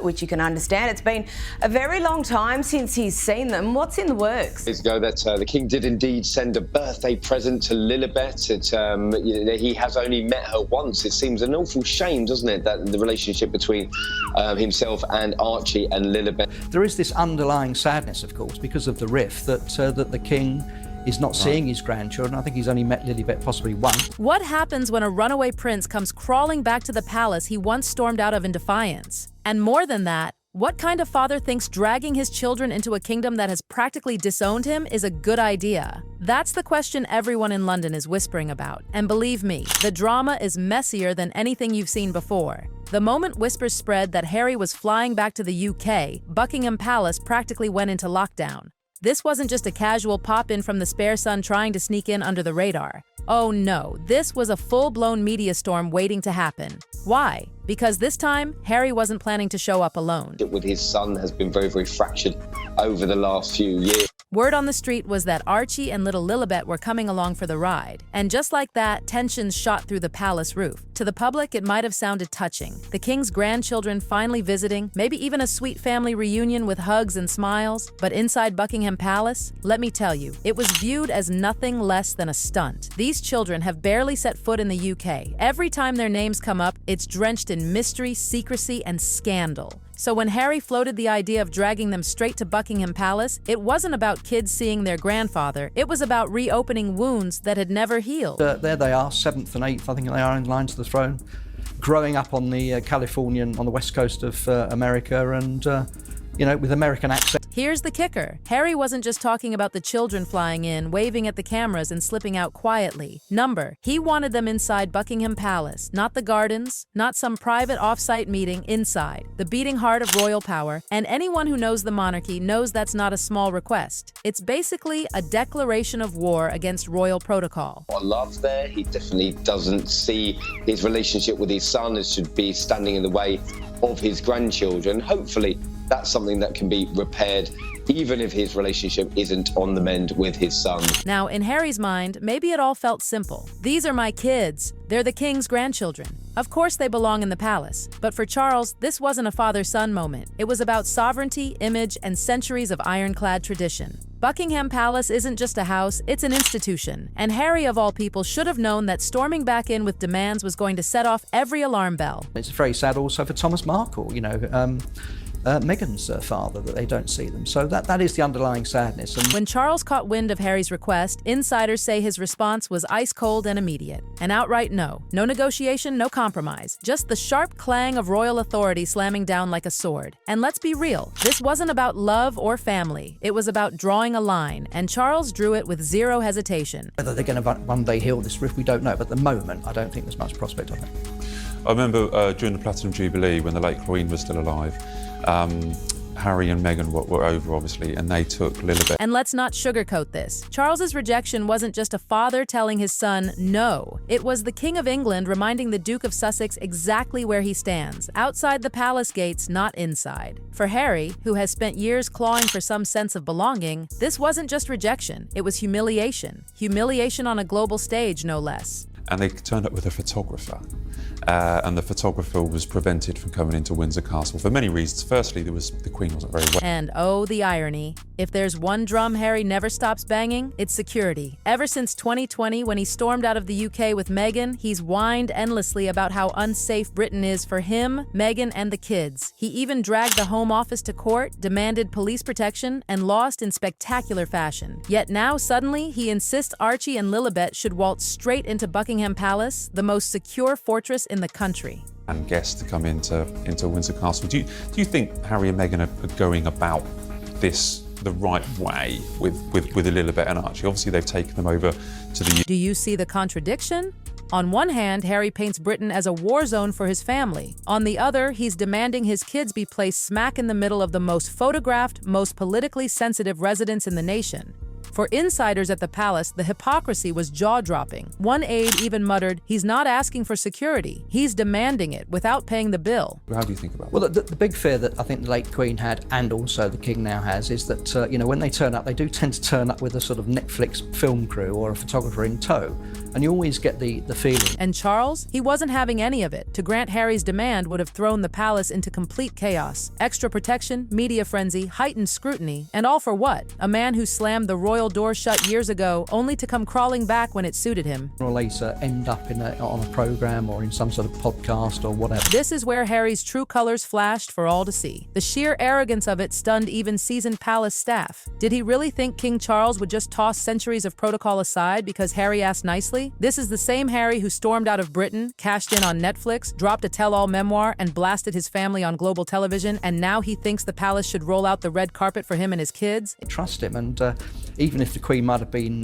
which you can understand. It's been a very long time since he's seen them. What's in the works? Days ago that the King did indeed send a birthday present to Lilibet. He has only met her once. It seems an awful shame, doesn't it, that the relationship between himself and Archie and Lilibet. There is this underlying sadness, of course, because of the rift that the King is not seeing his grandchildren. I think he's only met Lilibet possibly once. What happens when a runaway prince comes crawling back to the palace he once stormed out of in defiance? And more than that, what kind of father thinks dragging his children into a kingdom that has practically disowned him is a good idea? That's the question everyone in London is whispering about. And believe me, the drama is messier than anything you've seen before. The moment whispers spread that Harry was flying back to the UK, Buckingham Palace practically went into lockdown. This wasn't just a casual pop-in from the spare son trying to sneak in under the radar. Oh no, this was a full-blown media storm waiting to happen. Why? Because this time, Harry wasn't planning to show up alone. With his son has been very, very fractured over the last few years. Word on the street was that Archie and little Lilibet were coming along for the ride. And just like that, tensions shot through the palace roof. To the public, it might have sounded touching. The King's grandchildren finally visiting, maybe even a sweet family reunion with hugs and smiles. But inside Buckingham Palace, let me tell you, it was viewed as nothing less than a stunt. These children have barely set foot in the UK. Every time their names come up, it's drenched in mystery, secrecy, and scandal. So when Harry floated the idea of dragging them straight to Buckingham Palace, it wasn't about kids seeing their grandfather. It was about reopening wounds that had never healed. There they are, 7th and 8th, I think they are in line to the throne, growing up on the on the west coast of America and, with American accent. Here's the kicker. Harry wasn't just talking about the children flying in, waving at the cameras and slipping out quietly. He wanted them inside Buckingham Palace, not the gardens, not some private off-site meeting, inside. The beating heart of royal power, and anyone who knows the monarchy knows that's not a small request. It's basically a declaration of war against royal protocol. I love there. He definitely doesn't see his relationship with his son as should be standing in the way of his grandchildren. Hopefully, that's something that can be repaired, even if his relationship isn't on the mend with his son. Now, in Harry's mind, maybe it all felt simple. These are my kids. They're the King's grandchildren. Of course they belong in the palace. But for Charles, this wasn't a father-son moment. It was about sovereignty, image, and centuries of ironclad tradition. Buckingham Palace isn't just a house, it's an institution. And Harry, of all people, should have known that storming back in with demands was going to set off every alarm bell. It's very sad also for Thomas Markle, Meghan's father, that they don't see them. So that is the underlying sadness. And when Charles caught wind of Harry's request, insiders say his response was ice cold and immediate. An outright no. No negotiation, no compromise. Just the sharp clang of royal authority slamming down like a sword. And let's be real, this wasn't about love or family. It was about drawing a line, and Charles drew it with zero hesitation. Whether they're going to one day heal this rift, we don't know. But at the moment, I don't think there's much prospect of it. I remember during the Platinum Jubilee, when the late Queen was still alive, Harry and Meghan were over, obviously, and they took Lilibet. And let's not sugarcoat this. Charles's rejection wasn't just a father telling his son no. It was the King of England reminding the Duke of Sussex exactly where he stands, outside the palace gates, not inside. For Harry, who has spent years clawing for some sense of belonging, this wasn't just rejection, it was humiliation. Humiliation on a global stage, no less. And they turned up with a photographer. And the photographer was prevented from coming into Windsor Castle for many reasons. Firstly, the Queen wasn't very well. And oh, the irony. If there's one drum Harry never stops banging, it's security. Ever since 2020, when he stormed out of the UK with Meghan, he's whined endlessly about how unsafe Britain is for him, Meghan, and the kids. He even dragged the Home Office to court, demanded police protection, and lost in spectacular fashion. Yet now, suddenly, he insists Archie and Lilibet should waltz straight into Buckingham Palace, the most secure fortress in the country. And guests to come into Windsor Castle. Do you think Harry and Meghan are going about this the right way with Lilibet and Archie? Obviously, they've taken them over to the... Do you see the contradiction? On one hand, Harry paints Britain as a war zone for his family. On the other, he's demanding his kids be placed smack in the middle of the most photographed, most politically sensitive residence in the nation. For insiders at the palace, the hypocrisy was jaw-dropping. One aide even muttered, "He's not asking for security. He's demanding it without paying the bill." How do you think about that? Well, the big fear that I think the late Queen had, and also the King now has, is that, when they turn up, they do tend to turn up with a sort of Netflix film crew or a photographer in tow. And you always get the feeling. And Charles? He wasn't having any of it. To grant Harry's demand would have thrown the palace into complete chaos. Extra protection, media frenzy, heightened scrutiny, and all for what? A man who slammed the royal door shut years ago, only to come crawling back when it suited him. Or later end up on a programme or in some sort of podcast or whatever. This is where Harry's true colours flashed for all to see. The sheer arrogance of it stunned even seasoned palace staff. Did he really think King Charles would just toss centuries of protocol aside because Harry asked nicely? This is the same Harry who stormed out of Britain, cashed in on Netflix, dropped a tell-all memoir, and blasted his family on global television, and now he thinks the palace should roll out the red carpet for him and his kids? Trust him, and even if the Queen might have been,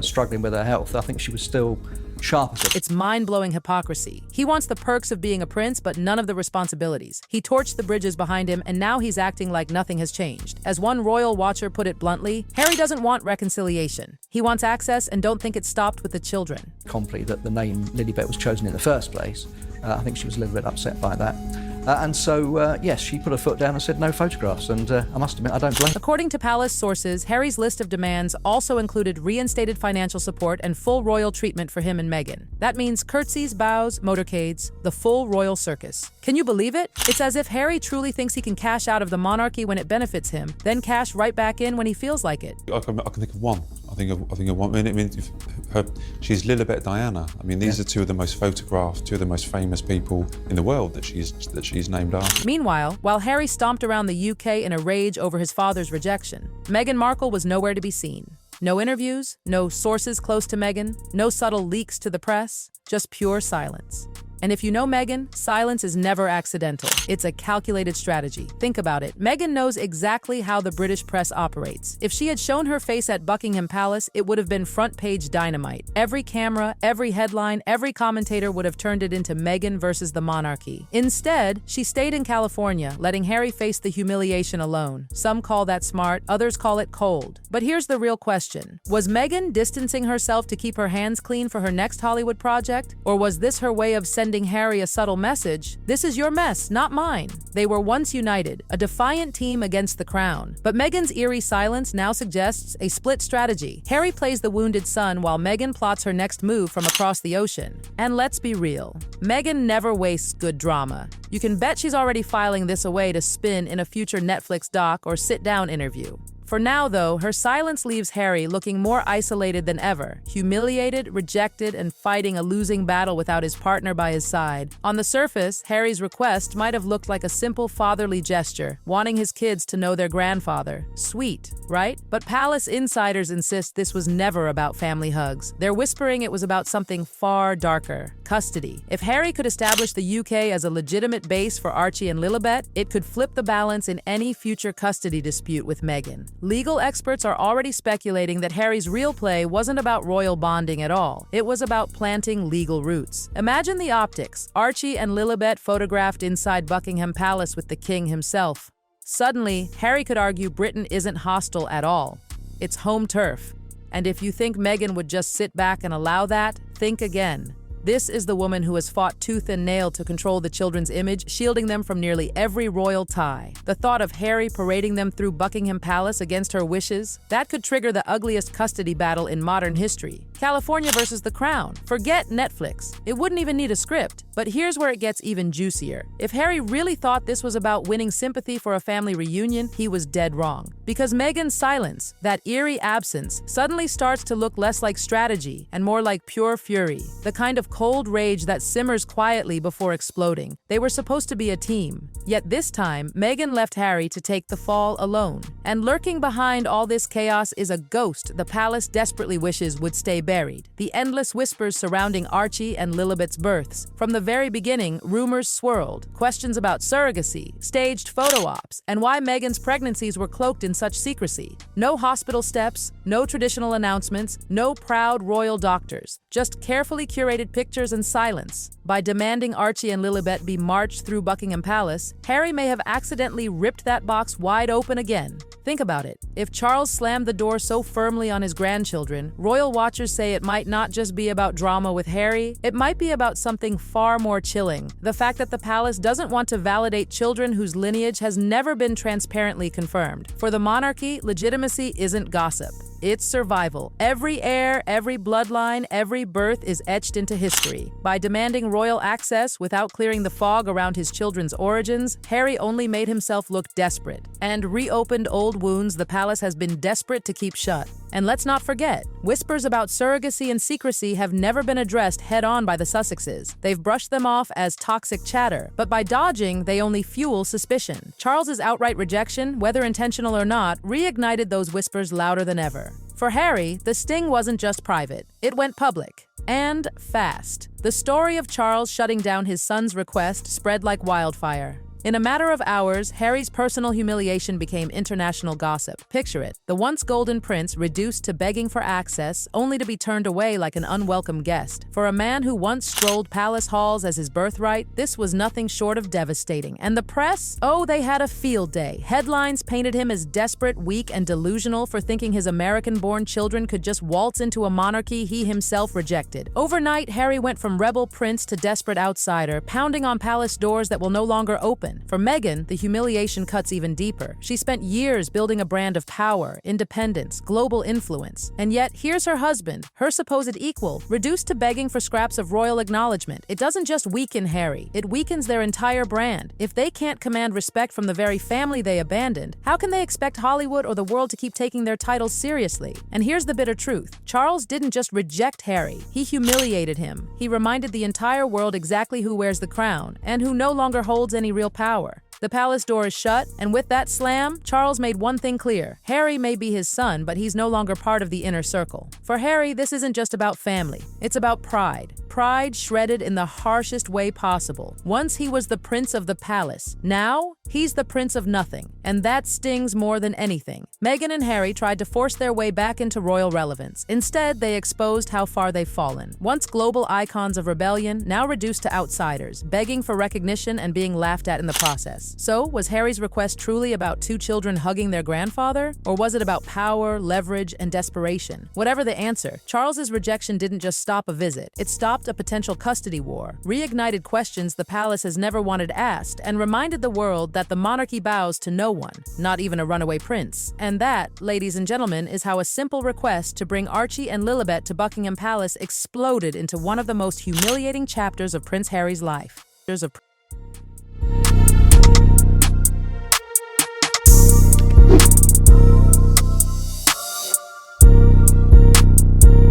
struggling with her health, I think she was still sharp as it. It's mind-blowing hypocrisy. He wants the perks of being a prince, but none of the responsibilities. He torched the bridges behind him, and now he's acting like nothing has changed. As one royal watcher put it bluntly, Harry doesn't want reconciliation. He wants access and don't think it stopped with the children. Completely that the name Lilibet was chosen in the first place. I think she was a little bit upset by that. Yes, she put her foot down and said no photographs, and I must admit, I don't blame her. According to palace sources, Harry's list of demands also included reinstated financial support and full royal treatment for him and Meghan. That means curtsies, bows, motorcades, the full royal circus. Can you believe it? It's as if Harry truly thinks he can cash out of the monarchy when it benefits him, then cash right back in when he feels like it. I can think of one. I think of one. She's Lilibet Diana. I mean, these are two of the most photographed, two of the most famous people in the world that she's named after. Meanwhile, while Harry stomped around the UK in a rage over his father's rejection, Meghan Markle was nowhere to be seen. No interviews, no sources close to Meghan, no subtle leaks to the press, just pure silence. And if you know Meghan, silence is never accidental. It's a calculated strategy. Think about it. Meghan knows exactly how the British press operates. If she had shown her face at Buckingham Palace, it would have been front-page dynamite. Every camera, every headline, every commentator would have turned it into Meghan versus the monarchy. Instead, she stayed in California, letting Harry face the humiliation alone. Some call that smart, others call it cold. But here's the real question. Was Meghan distancing herself to keep her hands clean for her next Hollywood project? Or was this her way of sending Harry a subtle message? This is your mess, not mine. They were once united, a defiant team against the crown. But Meghan's eerie silence now suggests a split strategy. Harry plays the wounded son while Meghan plots her next move from across the ocean. And let's be real, Meghan never wastes good drama. You can bet she's already filing this away to spin in a future Netflix doc or sit-down interview. For now, though, her silence leaves Harry looking more isolated than ever, humiliated, rejected, and fighting a losing battle without his partner by his side. On the surface, Harry's request might have looked like a simple fatherly gesture, wanting his kids to know their grandfather. Sweet, right? But palace insiders insist this was never about family hugs. They're whispering it was about something far darker: custody. If Harry could establish the UK as a legitimate base for Archie and Lilibet, it could flip the balance in any future custody dispute with Meghan. Legal experts are already speculating that Harry's real play wasn't about royal bonding at all. It was about planting legal roots. Imagine the optics. Archie and Lilibet photographed inside Buckingham Palace with the king himself. Suddenly, Harry could argue Britain isn't hostile at all. It's home turf. And if you think Meghan would just sit back and allow that, think again. This is the woman who has fought tooth and nail to control the children's image, shielding them from nearly every royal tie. The thought of Harry parading them through Buckingham Palace against her wishes, that could trigger the ugliest custody battle in modern history. California versus the Crown. Forget Netflix. It wouldn't even need a script. But here's where it gets even juicier. If Harry really thought this was about winning sympathy for a family reunion, he was dead wrong. Because Meghan's silence, that eerie absence, suddenly starts to look less like strategy and more like pure fury. The kind of cold rage that simmers quietly before exploding. They were supposed to be a team. Yet this time, Meghan left Harry to take the fall alone. And lurking behind all this chaos is a ghost the palace desperately wishes would stay buried. The endless whispers surrounding Archie and Lilibet's births. From the very beginning, rumors swirled. Questions about surrogacy, staged photo ops, and why Meghan's pregnancies were cloaked in such secrecy. No hospital steps, no traditional announcements, no proud royal doctors. just carefully curated pictures and silence. By demanding Archie and Lilibet be marched through Buckingham Palace, Harry may have accidentally ripped that box wide open again. Think about it. If Charles slammed the door so firmly on his grandchildren, royal watchers say it might not just be about drama with Harry, it might be about something far more chilling. The fact that the palace doesn't want to validate children whose lineage has never been transparently confirmed. For the monarchy, legitimacy isn't gossip. It's survival. Every heir, every bloodline, every birth is etched into history. By demanding royal access without clearing the fog around his children's origins, Harry only made himself look desperate and reopened old wounds the palace has been desperate to keep shut. And let's not forget, whispers about surrogacy and secrecy have never been addressed head-on by the Sussexes. They've brushed them off as toxic chatter, but by dodging, they only fuel suspicion. Charles's outright rejection, whether intentional or not, reignited those whispers louder than ever. For Harry, the sting wasn't just private. It went public. And fast. The story of Charles shutting down his son's request spread like wildfire. In a matter of hours, Harry's personal humiliation became international gossip. Picture it, the once golden prince reduced to begging for access, only to be turned away like an unwelcome guest. For a man who once strolled palace halls as his birthright, this was nothing short of devastating. And the press? Oh, they had a field day. Headlines painted him as desperate, weak, and delusional for thinking his American-born children could just waltz into a monarchy he himself rejected. Overnight, Harry went from rebel prince to desperate outsider, pounding on palace doors that will no longer open. For Meghan, the humiliation cuts even deeper. She spent years building a brand of power, independence, global influence. And yet, here's her husband, her supposed equal, reduced to begging for scraps of royal acknowledgement. It doesn't just weaken Harry, it weakens their entire brand. If they can't command respect from the very family they abandoned, how can they expect Hollywood or the world to keep taking their titles seriously? And here's the bitter truth. Charles didn't just reject Harry, he humiliated him. He reminded the entire world exactly who wears the crown, and who no longer holds any real power. The palace door is shut, and with that slam, Charles made one thing clear. Harry may be his son, but he's no longer part of the inner circle. For Harry, this isn't just about family. It's about pride. Pride shredded in the harshest way possible. Once he was the prince of the palace. Now, he's the prince of nothing. And that stings more than anything. Meghan and Harry tried to force their way back into royal relevance. Instead, they exposed how far they've fallen. Once global icons of rebellion, now reduced to outsiders, begging for recognition and being laughed at in the process. So, was Harry's request truly about two children hugging their grandfather? Or was it about power, leverage, and desperation? Whatever the answer, Charles's rejection didn't just stop a visit. It stopped a potential custody war, reignited questions the palace has never wanted asked, and reminded the world that the monarchy bows to no one, not even a runaway prince. And that, ladies and gentlemen, is how a simple request to bring Archie and Lilibet to Buckingham Palace exploded into one of the most humiliating chapters of Prince Harry's life.